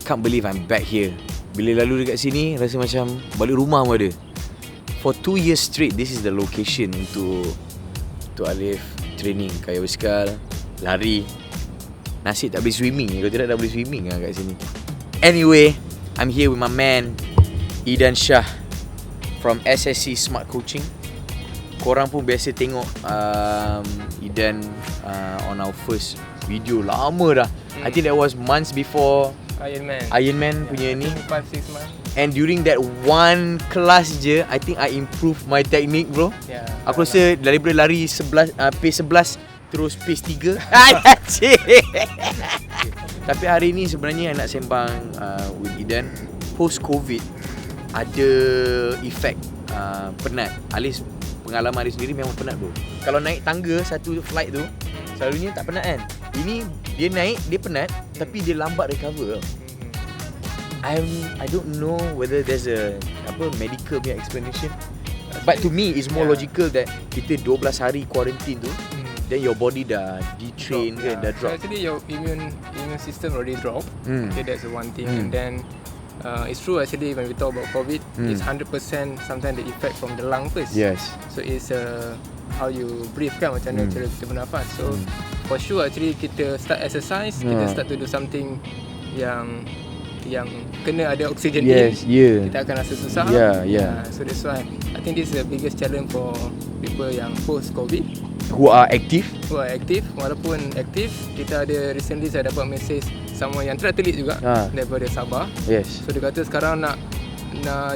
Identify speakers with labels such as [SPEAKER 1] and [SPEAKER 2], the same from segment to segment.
[SPEAKER 1] can't believe I'm back here. Bila lalu dekat sini, rasa macam balik rumah pun ada. For 2 years straight, this is the location untuk Alif training kaya basikal, lari. Nasib tak boleh swimming. Kalau tidak dah boleh swimming lah kat sini. Anyway, I'm here with my man Idan Shah from SSC Smart Coaching. Korang pun biasa tengok Idan on our first video lama dah. I think that was months before Ironman punya ni.
[SPEAKER 2] 5-6 months.
[SPEAKER 1] And during that one class je, I think I improve my technique, bro.
[SPEAKER 2] Yeah.
[SPEAKER 1] Aku rasa daripada lari 11 pace 11 terus pace 3. Tapi hari ni sebenarnya I nak sembang with Idan. Post COVID ada efek penat. Alis pengalaman dia sendiri memang penat, bro. Kalau naik tangga satu flight tu selalunya tak penat kan. Ini dia naik, dia penat tapi dia lambat recover. I don't know whether there's a medical punya explanation. But to me it's more logical that kita 12 hari quarantine tu, then your body dah detrain kan, dah drop.
[SPEAKER 2] So actually your immune system already drop. Okay, that's the one thing. And then it's true actually when we talk about COVID, it's 100% sometimes the effect from the lung first.
[SPEAKER 1] Yes.
[SPEAKER 2] So it's how you breathe kan, macam mana cara kita bernafas. So for sure actually kita start exercise, kita start to do something yang kena ada oksigen.
[SPEAKER 1] Yes,
[SPEAKER 2] kita akan rasa susah. So that's why I think this is the biggest challenge for people yang post COVID
[SPEAKER 1] who are active.
[SPEAKER 2] Walaupun aktif, kita ada recently saya dapat message someone yang triathlete juga daripada Sabah.
[SPEAKER 1] Yes.
[SPEAKER 2] So dia kata sekarang nak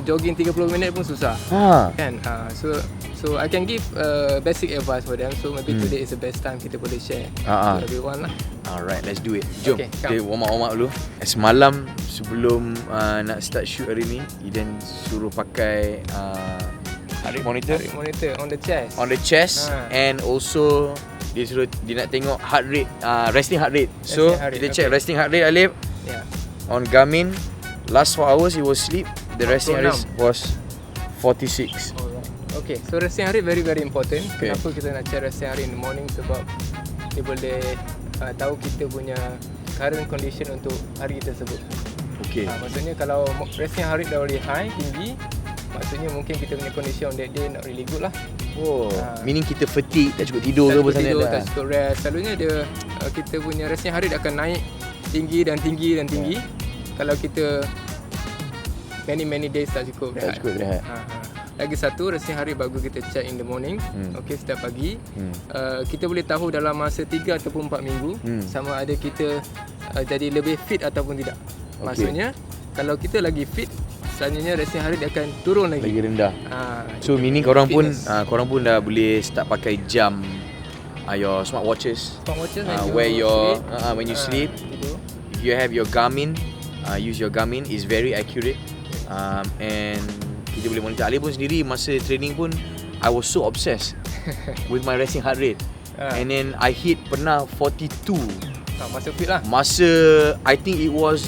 [SPEAKER 2] jogging 30 minit pun susah. Kan? So I can give basic advice for them. So maybe today is the best time kita boleh share to everyone lah.
[SPEAKER 1] Alright, let's do it. Jom kita
[SPEAKER 2] Okay,
[SPEAKER 1] warm up dulu. Semalam sebelum nak start shoot hari ni, Idan suruh pakai heart rate monitor
[SPEAKER 2] on the chest.
[SPEAKER 1] And also dia nak tengok heart rate, resting heart rate. So kita check resting heart rate Alif. On Garmin, last 4 hours he was sleep. The resting heart rate was 46.
[SPEAKER 2] Okay, so resting heart rate very very important. Kenapa kita nak check resting heart rate in the morning? Sebab dia boleh tahu kita punya current condition untuk hari tersebut. Maksudnya kalau resting heart rate dah really high, tinggi, maksudnya mungkin kita punya condition on that day not really good lah.
[SPEAKER 1] Meaning kita fatigue, tak cukup tidur ke apa sangat dah.
[SPEAKER 2] Tak cukup rest. Selalunya kita punya resting heart rate akan naik tinggi dan tinggi. Kalau kita many days tak cukup rehat. Lagi satu, resting heart rate bagus kita check in the morning. Setiap pagi. Kita boleh tahu dalam masa 3 ataupun 4 minggu sama ada kita jadi lebih fit ataupun tidak. Maksudnya kalau kita lagi fit, selanjutnya resting heart rate akan turun lagi
[SPEAKER 1] rendah. So meaning korang pun dah boleh start pakai jam, your smartwatches. Where when you sleep. If you have your Garmin, use your Garmin, is very accurate. And kita boleh monitor. Ali pun sendiri masa training pun I was so obsessed with my resting heart rate. And then I hit pernah 42.
[SPEAKER 2] Masa fit lah.
[SPEAKER 1] I think it was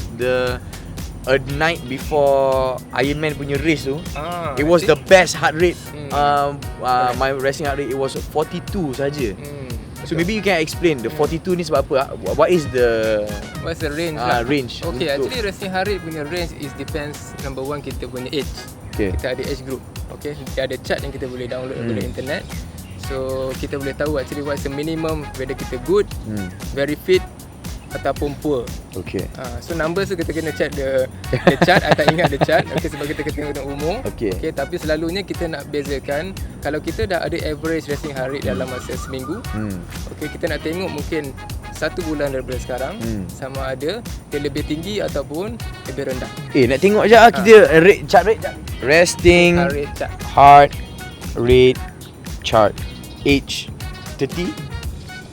[SPEAKER 1] a night before Ironman punya race tu. It was the best heart rate. My resting heart rate, it was 42 saja. So maybe you can explain the 42 ni sebab apa? What's the
[SPEAKER 2] range
[SPEAKER 1] range?
[SPEAKER 2] Okay, actually resting heart rate punya range is depends, number one kita punya age. Kita ada age group. Kita ada chart yang kita boleh download dari internet. So kita boleh tahu actually what's the minimum, whether kita good, very fit ataupun poor. So numbers tu kita kena check the chart. I tak ingat the chart. Sebab kita kena tengok umur. Tapi selalunya kita nak bezakan, kalau kita dah ada average resting heart rate dalam masa seminggu, kita nak tengok mungkin 1 bulan daripada sekarang, sama ada dia lebih tinggi ataupun lebih rendah.
[SPEAKER 1] Nak tengok je kita chart rate. Resting heart rate chart. Age 30,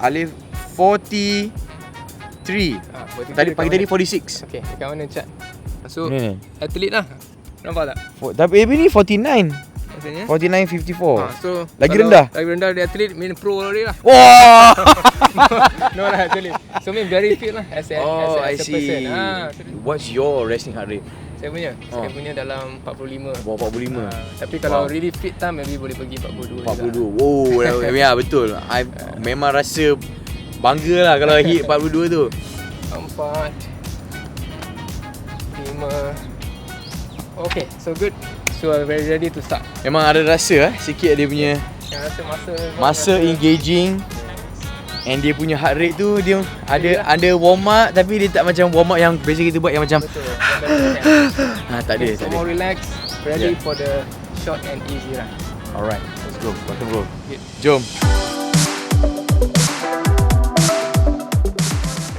[SPEAKER 1] Alif 43. Pagi tadi 46.
[SPEAKER 2] Dekat mana chart? So athlete lah. Nampak tak?
[SPEAKER 1] Tapi ni 49.
[SPEAKER 2] Maksudnya
[SPEAKER 1] 49.54.
[SPEAKER 2] So
[SPEAKER 1] lagi rendah
[SPEAKER 2] dia athlete, mean pro already lah. No lah actually. So mean very fit lah as a person.
[SPEAKER 1] What's your resting heart rate?
[SPEAKER 2] Saya punya dalam 45.
[SPEAKER 1] Bawah 45.
[SPEAKER 2] Tapi kalau really fit time, maybe boleh pergi 42.
[SPEAKER 1] Betul. I memang rasa bangga lah kalau hit 42 tu.
[SPEAKER 2] 4. Okay, so good. So we're ready to start.
[SPEAKER 1] Memang ada rasa sikit dia punya
[SPEAKER 2] Yang rasa
[SPEAKER 1] masa engaging. And dia punya heart rate tu dia ada warm up, tapi dia tak macam warm up yang biasa kita buat yang macam
[SPEAKER 2] betul.
[SPEAKER 1] tak ada.
[SPEAKER 2] More relax, ready for the short and easy run.
[SPEAKER 1] Alright, let's go. Bottom roll.
[SPEAKER 2] Good.
[SPEAKER 1] Jom.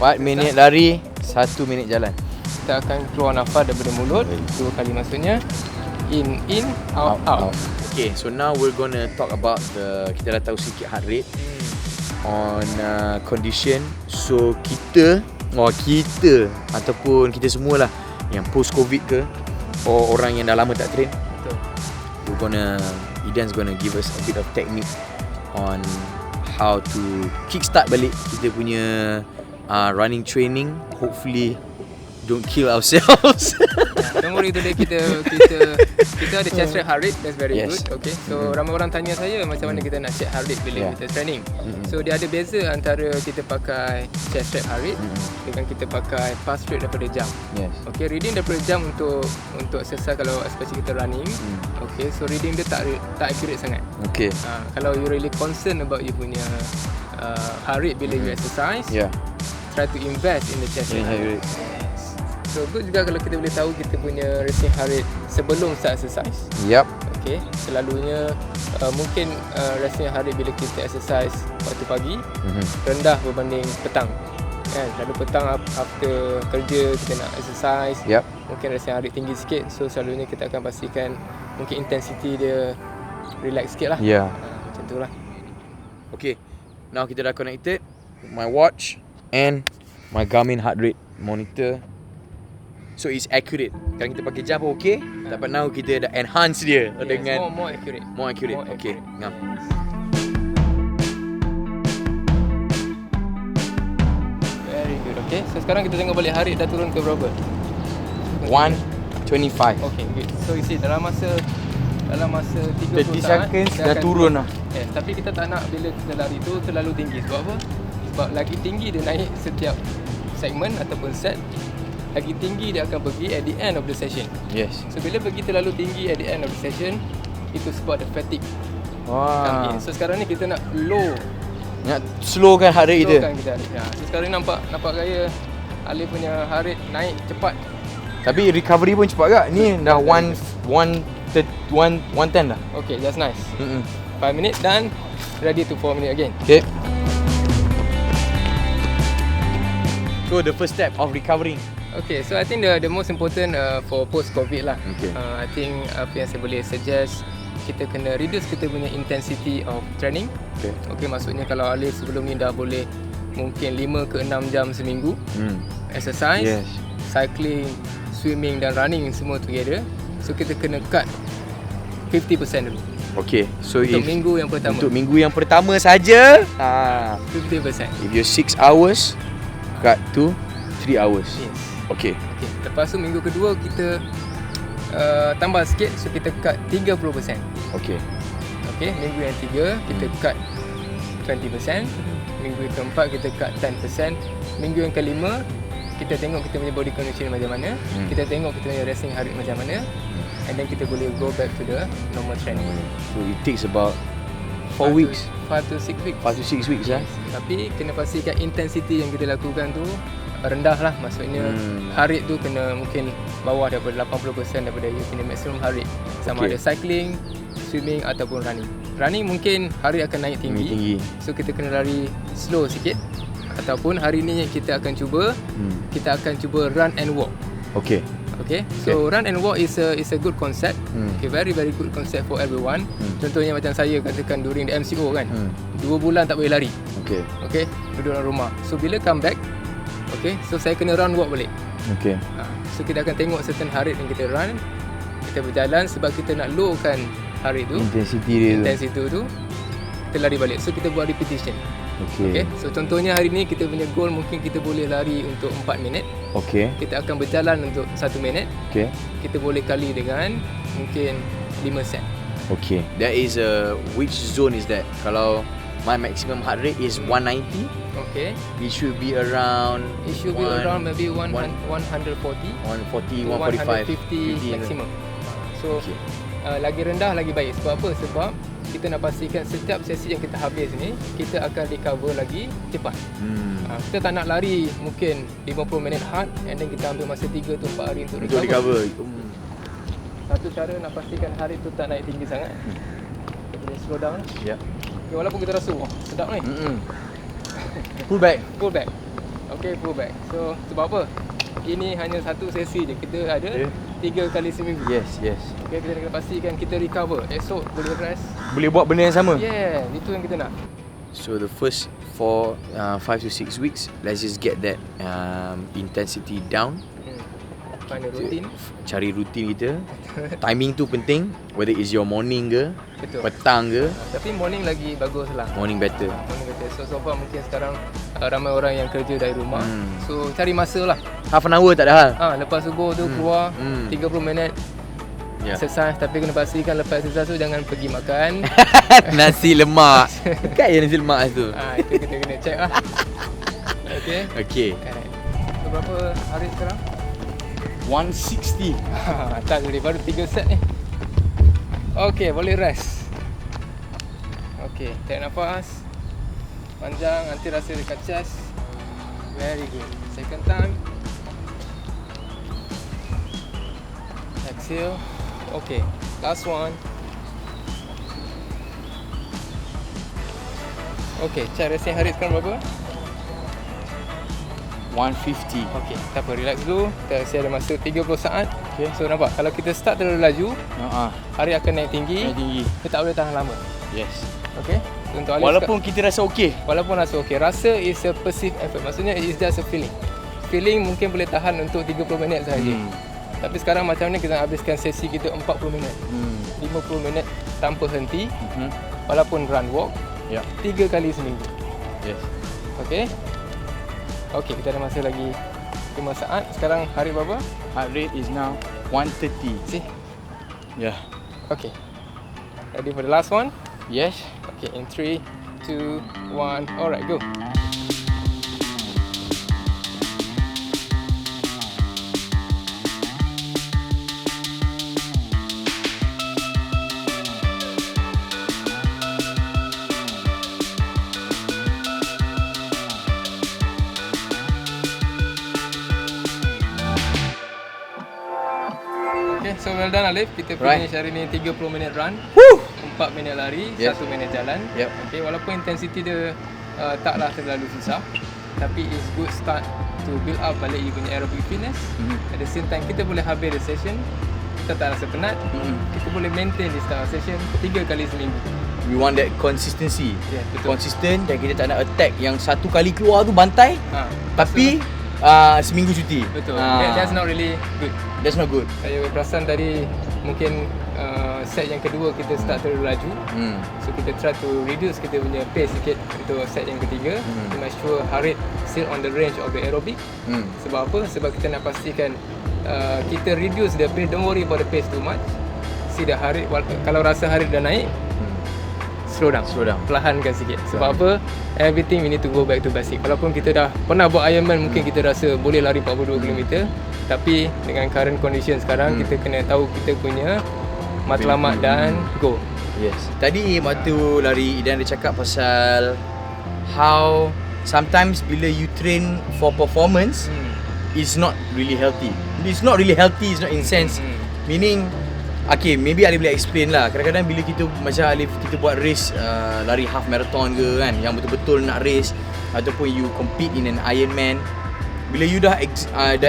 [SPEAKER 1] 4 minit lari, 1 minit jalan.
[SPEAKER 2] Kita akan keluar nafas daripada mulut 2 kali maksudnya. In, out.
[SPEAKER 1] Okay, so now we're gonna talk about kita dah tahu sikit heart rate on condition. So kita ataupun kita semualah yang post covid ke, or orang yang dah lama tak train,
[SPEAKER 2] Betul.
[SPEAKER 1] Idan's gonna give us a bit of technique on how to kickstart balik kita punya running training. Hopefully don't kill ourselves.
[SPEAKER 2] Don't worry, today kita ada chest rate heart rate. That's very
[SPEAKER 1] Yes.
[SPEAKER 2] good. Okay. So ramai orang tanya saya macam mana kita nak check heart rate bila kita training. So dia ada beza antara kita pakai chest rate heart rate dengan kita pakai pulse rate daripada jam.
[SPEAKER 1] Yes.
[SPEAKER 2] Okay, reading daripada jam untuk exercise kalau especially kita running. Okay, so reading dia tak accurate sangat.
[SPEAKER 1] Okay.
[SPEAKER 2] Kalau you really concerned about you punya heart rate bila you exercise, try to invest in the chest rate. So good juga kalau kita boleh tahu kita punya resting heart rate sebelum start exercise.
[SPEAKER 1] Yep.
[SPEAKER 2] Okay, selalunya mungkin resting heart rate bila kita exercise waktu pagi rendah berbanding petang. Kan, lalu petang after kerja kita nak exercise, mungkin resting heart rate tinggi sikit. So selalunya kita akan pastikan mungkin intensity dia relax sikit lah. Macam tu lah.
[SPEAKER 1] Okay, now kita dah connected my watch and my Garmin heart rate monitor. So it's accurate. Kalau kita pakai jam pun okay, tapi now kita dah enhance dia dengan
[SPEAKER 2] more accurate.
[SPEAKER 1] More accurate. Okay, ngam.
[SPEAKER 2] Very good. Okay, so sekarang kita tengok balik heart rate dah turun ke berapa?
[SPEAKER 1] 125.
[SPEAKER 2] Okay, good. So you see dalam masa 30
[SPEAKER 1] seconds
[SPEAKER 2] dia
[SPEAKER 1] dah
[SPEAKER 2] akan
[SPEAKER 1] turun lah.
[SPEAKER 2] Yes, tapi kita tak nak bila kita lari tu terlalu tinggi. Sebab apa? Sebab lagi tinggi dia naik setiap segmen ataupun set, lagi tinggi dia akan pergi at the end of the session.
[SPEAKER 1] Yes.
[SPEAKER 2] So bila pergi terlalu tinggi at the end of the session, itu sebab ada fatigue come in. So sekarang ni kita nak low,
[SPEAKER 1] nak slowkan heart rate kita.
[SPEAKER 2] kita. So sekarang ni nampak gaya Alif punya heart rate naik cepat.
[SPEAKER 1] Tapi recovery pun cepat tak? Ni dah 110 dah.
[SPEAKER 2] Okay, that's nice. 5 minutes done. Ready to 4 minutes again.
[SPEAKER 1] Okay. So the first step of recovering.
[SPEAKER 2] Okay, so I think the most important for post-COVID lah.
[SPEAKER 1] Okay.
[SPEAKER 2] I think apa yang saya boleh suggest, kita kena reduce kita punya intensity of training. Okay, maksudnya kalau Alif sebelum ni dah boleh mungkin 5 ke 6 jam seminggu exercise, cycling, swimming dan running semua together. So kita kena cut 50% dulu.
[SPEAKER 1] Okay, so
[SPEAKER 2] Untuk minggu yang pertama.
[SPEAKER 1] Untuk minggu yang pertama saja,
[SPEAKER 2] 50%.
[SPEAKER 1] if you're 6 hours, cut to 3 hours.
[SPEAKER 2] Yes.
[SPEAKER 1] Okay.
[SPEAKER 2] Lepas tu minggu kedua kita tambah sikit, so kita cut 30%.
[SPEAKER 1] Okay.
[SPEAKER 2] Okay, minggu yang 3 kita cut 20%. Minggu yang keempat kita cut 10%. Minggu yang kelima kita tengok kita punya body condition macam mana, kita tengok kita punya resting heart rate macam mana, and then kita boleh go back to the normal training.
[SPEAKER 1] So it takes about 4 weeks.
[SPEAKER 2] 5 to 6 weeks.
[SPEAKER 1] 5 to 6 weeks lah.
[SPEAKER 2] Tapi kena pastikan intensity yang kita lakukan tu rendah lah. Maksudnya heart rate tu kena mungkin bawah daripada 80% daripada you punya maximum heart rate. Sama ada cycling, swimming ataupun running. Running mungkin heart rate akan naik tinggi. So kita kena lari slow sikit. Ataupun hari ni kita akan cuba run and walk. Okay. So run and walk is a good concept. Okay, very very good concept for everyone. Contohnya macam saya katakan during the MCO kan. 2 bulan tak boleh lari. Okay, duduk dalam rumah. So bila come back, so saya kena run walk balik. So kita akan tengok certain heart rate yang kita run, kita berjalan sebab kita nak lowkan heart rate tu, intensity tu, kita lari balik. So kita buat repetition. Okay. So contohnya hari ni kita punya goal mungkin kita boleh lari untuk 4 minit. Kita akan berjalan untuk 1 minit. Kita boleh kali dengan mungkin 5 set.
[SPEAKER 1] That is which zone is that? Kalau my maximum heart rate is 190.
[SPEAKER 2] Okay.
[SPEAKER 1] It should be around
[SPEAKER 2] Maybe 140
[SPEAKER 1] 140,
[SPEAKER 2] to
[SPEAKER 1] 145,
[SPEAKER 2] 150 maximum. So lagi rendah lagi baik. Sebab apa? Sebab kita nak pastikan setiap sesi yang kita habis ni, kita akan recover lagi cepat. Kita tak nak lari mungkin 50 minit hard and then kita ambil masa 3 to 4 hari untuk recover. Satu cara nak pastikan hari tu tak naik tinggi sangat, kita boleh slow down. Okay, walaupun kita rasa sedap ni.
[SPEAKER 1] Pull back.
[SPEAKER 2] Okay, pull back. So sebab apa? Ini hanya satu sesi je. Kita ada 3 kali seminggu.
[SPEAKER 1] Yes.
[SPEAKER 2] Okay, kita nak pastikan kita recover. Esok boleh rest.
[SPEAKER 1] Boleh buat benda yang sama.
[SPEAKER 2] Yeah, itu yang kita nak. So
[SPEAKER 1] the first 5 to 6 weeks, let's just get that intensity down.
[SPEAKER 2] Find a routine.
[SPEAKER 1] Cari rutin kita. Timing tu penting, whether it's your morning ke,
[SPEAKER 2] Betul.
[SPEAKER 1] petang ke.
[SPEAKER 2] Tapi morning lagi bagus lah.
[SPEAKER 1] Morning better.
[SPEAKER 2] So far mungkin sekarang ramai orang yang kerja dari rumah. So cari masa lah.
[SPEAKER 1] Half an hour tak ada hal.
[SPEAKER 2] Lepas subuh tu keluar 30 minit exercise. Tapi kena pastikan lepas exercise tu jangan pergi makan
[SPEAKER 1] nasi lemak. Dekat je nasi lemak tu.
[SPEAKER 2] Itu kita kena check lah. Okay. So berapa hari sekarang?
[SPEAKER 1] 160.
[SPEAKER 2] Tak boleh, baru 3 set ni. Okay, boleh rest. Okay, tarik nafas panjang, nanti rasa dekat chest. Very good. Second time. Exhale. Okay, last one. Okay, check resting heart rate sekarang berapa?
[SPEAKER 1] 150.
[SPEAKER 2] Okay, tak apa, relax dulu. Kita masih ada masa 30 saat.
[SPEAKER 1] Okay.
[SPEAKER 2] So nampak, kalau kita start terlalu laju, hari akan naik tinggi. Kita tak boleh tahan lama.
[SPEAKER 1] Yes.
[SPEAKER 2] Okay. Untuk
[SPEAKER 1] walaupun kita rasa okey.
[SPEAKER 2] Walaupun rasa okey. Rasa is a perceived effort. Maksudnya it is just a feeling. Feeling mungkin boleh tahan untuk 30 minit sahaja. Tapi sekarang macam ni kita habiskan sesi kita 40 minit. 50 minit tanpa henti. Walaupun run walk. 3 kali seminggu.
[SPEAKER 1] Yes.
[SPEAKER 2] Okay. Okay, kita ada masa lagi 5 saat. Sekarang hari berapa?
[SPEAKER 1] Heart rate is now 130.
[SPEAKER 2] See?
[SPEAKER 1] Yeah.
[SPEAKER 2] Okay. Ready for the last one?
[SPEAKER 1] Yes.
[SPEAKER 2] Okay, in 3, 2, 1. Alright, go. So well done Alif, kita finish hari ni 30 minit run. 4 minit lari, 1 minit jalan. Okay, walaupun intensity dia taklah terlalu susah, tapi it's good start to build up balik you punya aerobic fitness. At the same time kita boleh habis the session, kita tak rasa penat. Kita boleh maintain this style session 3 kali seminggu.
[SPEAKER 1] We want that consistency.
[SPEAKER 2] Betul.
[SPEAKER 1] Consistent dan kita tak nak attack yang satu kali keluar tu bantai. Tapi seminggu cuti.
[SPEAKER 2] Betul. That's not really good.
[SPEAKER 1] That's not good.
[SPEAKER 2] Saya perasan tadi mungkin set yang kedua kita start terlalu laju. So kita try to reduce kita punya pace sikit untuk set yang ketiga. To make sure heart rate still on the range of the aerobic. Sebab apa? Sebab kita nak pastikan kita reduce the pace. Don't worry about the pace too much. See the heart rate. Kalau rasa heart rate dah naik, slow down. Perlahankan sikit. Sebab apa? Everything we need to go back to basic. Walaupun kita dah pernah buat Ironman, mungkin kita rasa boleh lari 42 km. Tapi dengan current condition sekarang, kita kena tahu kita punya matlamat dan go.
[SPEAKER 1] Yes. Tadi waktu lari Idan dia cakap pasal how sometimes bila you train for performance, it's not really healthy. It's not really healthy, it's not in sense. Meaning, okay, maybe Alif boleh explain lah. Kadang-kadang bila kita macam Alif kita buat race lari half marathon ke kan, yang betul-betul nak race, ataupun you compete in an Ironman, bila you dah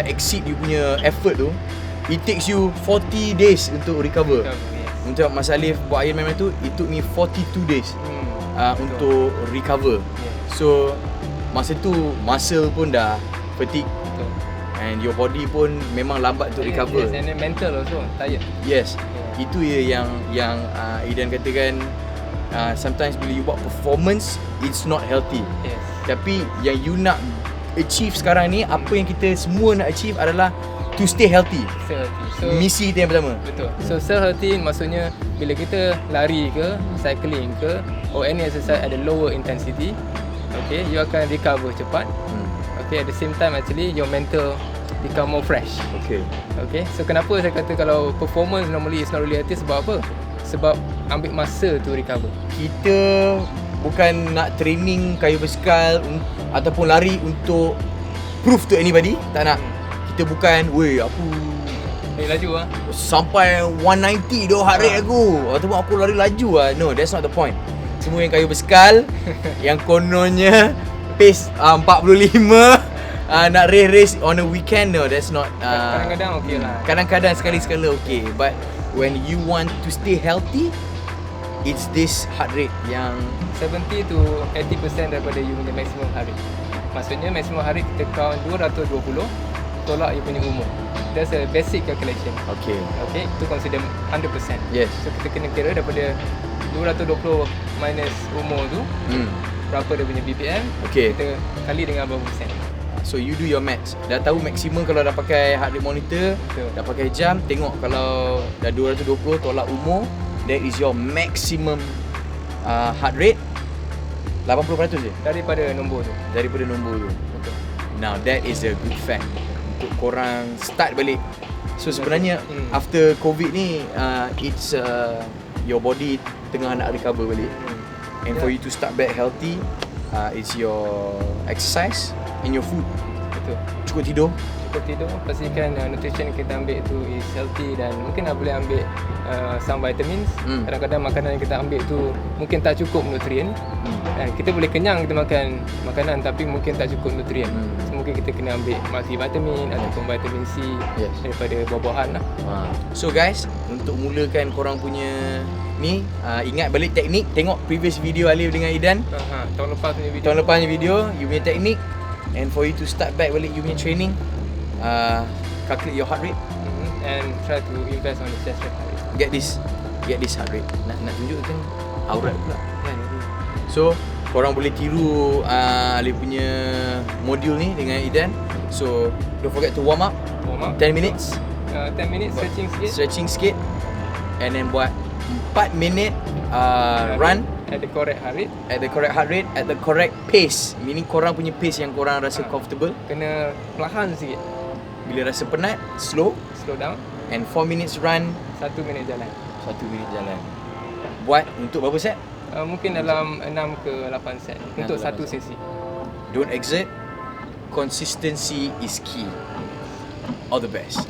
[SPEAKER 1] exceed you punya effort tu, it takes you 40 days untuk recover. Untuk Mas Alif buat Ironman tu, it took me 42 days untuk recover. So masa tu muscle pun dah fatigue. And your body pun memang lambat untuk recover.
[SPEAKER 2] Yes, and then mental also tired.
[SPEAKER 1] Yes. Itu yang Idan katakan, sometimes bila you buat performance, it's not healthy. Tapi yang you nak achieve sekarang ni, apa yang kita semua nak achieve adalah to stay healthy.
[SPEAKER 2] Stay healthy. So
[SPEAKER 1] Misi kita yang pertama.
[SPEAKER 2] betul. So stay healthy maksudnya bila kita lari ke, cycling ke, or any exercise at a lower intensity, okay, you akan recover cepat. Okay, at the same time actually your mental become more fresh.
[SPEAKER 1] Okay.
[SPEAKER 2] Okay, so kenapa saya kata kalau performance normally is not really healthy, sebab apa? Sebab ambil masa to recover.
[SPEAKER 1] Kita bukan nak training kayu basikal ataupun lari untuk prove to anybody. Tak nak. Kita bukan, weh aku
[SPEAKER 2] Laju lah.
[SPEAKER 1] sampai 190 dah heart rate aku, ataupun aku lari laju lah. No, that's not the point. Semua yang kayu basikal yang kononnya pace 45 nak race on a weekend, no, that's not
[SPEAKER 2] Kadang-kadang okay lah.
[SPEAKER 1] Kadang-kadang sekali-sekala okay, but when you want to stay healthy, it's this heart rate yang
[SPEAKER 2] 70 to 80% daripada you punya maximum heart rate. Maksudnya maximum heart rate kita count 220, tolak you punya umur. That's a basic calculation.
[SPEAKER 1] okay.
[SPEAKER 2] Okay, itu consider 100%.
[SPEAKER 1] Yes.
[SPEAKER 2] So kita kena kira daripada 220 minus umur tu, berapa dia punya BPM,
[SPEAKER 1] Okay.
[SPEAKER 2] kita kali dengan berapa persen.
[SPEAKER 1] So you do your maths. Dah tahu maksimum kalau dah pakai heart rate monitor,
[SPEAKER 2] Betul.
[SPEAKER 1] dah pakai jam, tengok kalau dah 220 tolak umur, that is your maximum heart rate. 80% je
[SPEAKER 2] Daripada nombor tu.
[SPEAKER 1] daripada nombor tu.
[SPEAKER 2] Betul.
[SPEAKER 1] Now that is a good fact untuk korang start balik. So sebenarnya
[SPEAKER 2] Hmm.
[SPEAKER 1] after COVID ni it's your body tengah nak recover balik. And for you to start back healthy, it's your exercise and your food.
[SPEAKER 2] Betul.
[SPEAKER 1] Cukup tidur.
[SPEAKER 2] Cukup tidur, pastikan nutrition yang kita ambil tu is healthy, dan mungkin boleh ambil some vitamins. Kadang-kadang makanan yang kita ambil tu mungkin tak cukup nutrien. Kita boleh kenyang kita makan makanan tapi mungkin tak cukup nutrien. So, mungkin kita kena ambil multivitamin ataupun vitamin C daripada buah-buahan lah.
[SPEAKER 1] So guys, untuk mulakan korang punya ni, ingat balik teknik. Tengok previous video Alif dengan Idan.
[SPEAKER 2] Tahun lepas punya video.
[SPEAKER 1] Tahun lepas punya video, you punya teknik. And for you to start back balik you punya training, calculate your heart rate.
[SPEAKER 2] And try to invest on the chest rate.
[SPEAKER 1] Get this heart rate. Nak tunjukkan aurat pula kan. So korang boleh tiru Alif punya modul ni dengan Idan. So don't forget to warm up 10 minutes.
[SPEAKER 2] 10 minutes
[SPEAKER 1] Stretching sikit. And then buat 4 minit run
[SPEAKER 2] at the correct heart rate.
[SPEAKER 1] At the correct heart rate, at the correct pace. Meaning korang punya pace yang korang rasa comfortable.
[SPEAKER 2] Kena perlahan sikit.
[SPEAKER 1] Bila rasa penat, slow
[SPEAKER 2] down.
[SPEAKER 1] And 4 minutes run,
[SPEAKER 2] 1 minit jalan.
[SPEAKER 1] 1 minit jalan. Buat untuk berapa set?
[SPEAKER 2] Mungkin dalam 6 ke 8 set untuk
[SPEAKER 1] 8
[SPEAKER 2] satu
[SPEAKER 1] set.
[SPEAKER 2] sesi.
[SPEAKER 1] Don't exert. Consistency is key. All the best.